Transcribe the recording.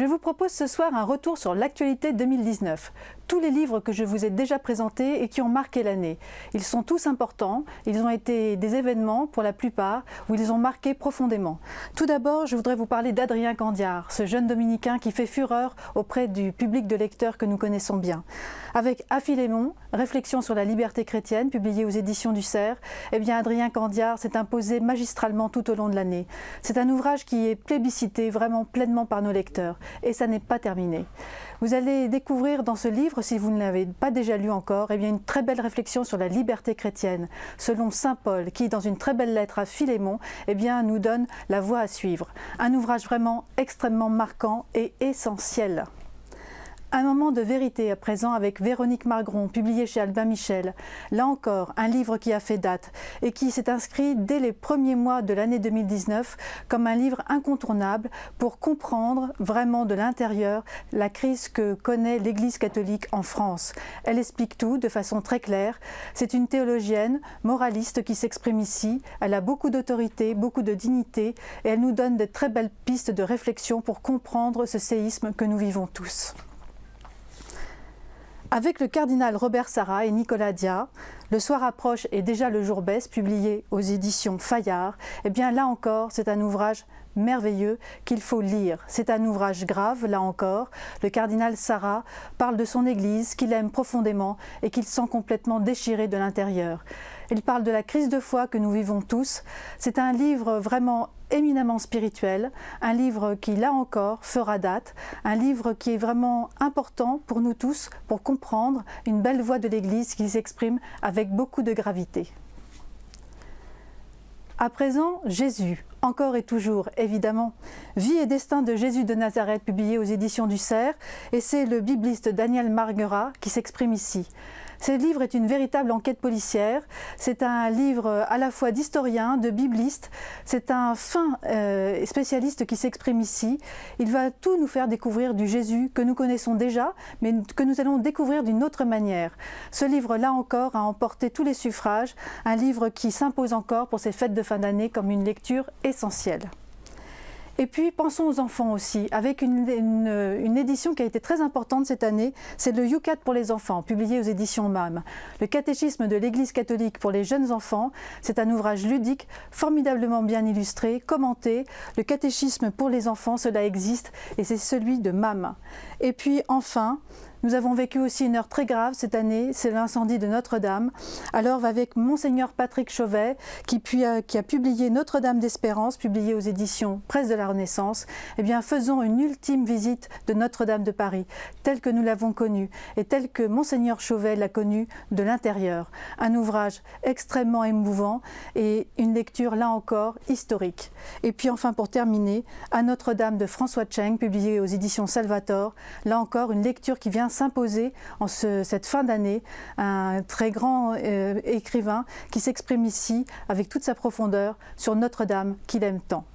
Je vous propose ce soir un retour sur l'actualité 2019. Tous les livres que je vous ai déjà présentés et qui ont marqué l'année. Ils sont tous importants, ils ont été des événements pour la plupart où ils ont marqué profondément. Tout d'abord, je voudrais vous parler d'Adrien Candiard, ce jeune dominicain qui fait fureur auprès du public de lecteurs que nous connaissons bien. Avec À Philémon, Réflexions sur la liberté chrétienne, publié aux éditions du Cerf, eh bien Adrien Candiard s'est imposé magistralement tout au long de l'année. C'est un ouvrage qui est plébiscité vraiment pleinement par nos lecteurs. Et ça n'est pas terminé. Vous allez découvrir dans ce livre, si vous ne l'avez pas déjà lu encore, eh bien une très belle réflexion sur la liberté chrétienne, selon saint Paul, qui, dans une très belle lettre à Philémon, eh bien, nous donne la voie à suivre. Un ouvrage vraiment extrêmement marquant et essentiel. Un moment de vérité à présent avec Véronique Margron, publié chez Albin Michel. Là encore, un livre qui a fait date et qui s'est inscrit dès les premiers mois de l'année 2019 comme un livre incontournable pour comprendre vraiment de l'intérieur la crise que connaît l'Église catholique en France. Elle explique tout de façon très claire. C'est une théologienne, moraliste qui s'exprime ici. Elle a beaucoup d'autorité, beaucoup de dignité et elle nous donne de très belles pistes de réflexion pour comprendre ce séisme que nous vivons tous. Avec le cardinal Robert Sarrat et Nicolas Dia, Le soir approche et déjà le jour baisse, publié aux éditions Fayard, eh bien là encore, c'est un ouvrage merveilleux qu'il faut lire. C'est un ouvrage grave, là encore. Le cardinal Sarrat parle de son Église, qu'il aime profondément et qu'il sent complètement déchiré de l'intérieur. Il parle de la crise de foi que nous vivons tous. C'est un livre vraiment éminemment spirituel, un livre qui, là encore, fera date, un livre qui est vraiment important pour nous tous, pour comprendre une belle voix de l'Église qui s'exprime avec beaucoup de gravité. À présent, Jésus, encore et toujours, évidemment. Vie et destin de Jésus de Nazareth, publié aux éditions du Cerf, et c'est le bibliste Daniel Marguerat qui s'exprime ici. Ce livre est une véritable enquête policière, c'est un livre à la fois d'historien, de bibliste, c'est un fin spécialiste qui s'exprime ici. Il va tout nous faire découvrir du Jésus que nous connaissons déjà, mais que nous allons découvrir d'une autre manière. Ce livre-là encore a emporté tous les suffrages, un livre qui s'impose encore pour ces fêtes de fin d'année comme une lecture essentielle. Et puis pensons aux enfants aussi, avec une édition qui a été très importante cette année, c'est le YouCat pour les enfants, publié aux éditions MAM. Le catéchisme de l'Église catholique pour les jeunes enfants, c'est un ouvrage ludique, formidablement bien illustré, commenté. Le catéchisme pour les enfants, cela existe et c'est celui de MAM. Et puis enfin, nous avons vécu aussi une heure très grave cette année, c'est l'incendie de Notre-Dame. Alors avec Monseigneur Patrick Chauvet, qui a publié Notre-Dame d'Espérance, publié aux éditions Presse de la Renaissance, eh bien faisons une ultime visite de Notre-Dame de Paris, telle que nous l'avons connue, et telle que Monseigneur Chauvet l'a connue de l'intérieur. Un ouvrage extrêmement émouvant et une lecture, là encore, historique. Et puis enfin pour terminer, À Notre-Dame de François Cheng, publié aux éditions Salvator, là encore une lecture qui vient s'imposer en cette fin d'année, un très grand écrivain qui s'exprime ici avec toute sa profondeur sur Notre-Dame qu'il aime tant.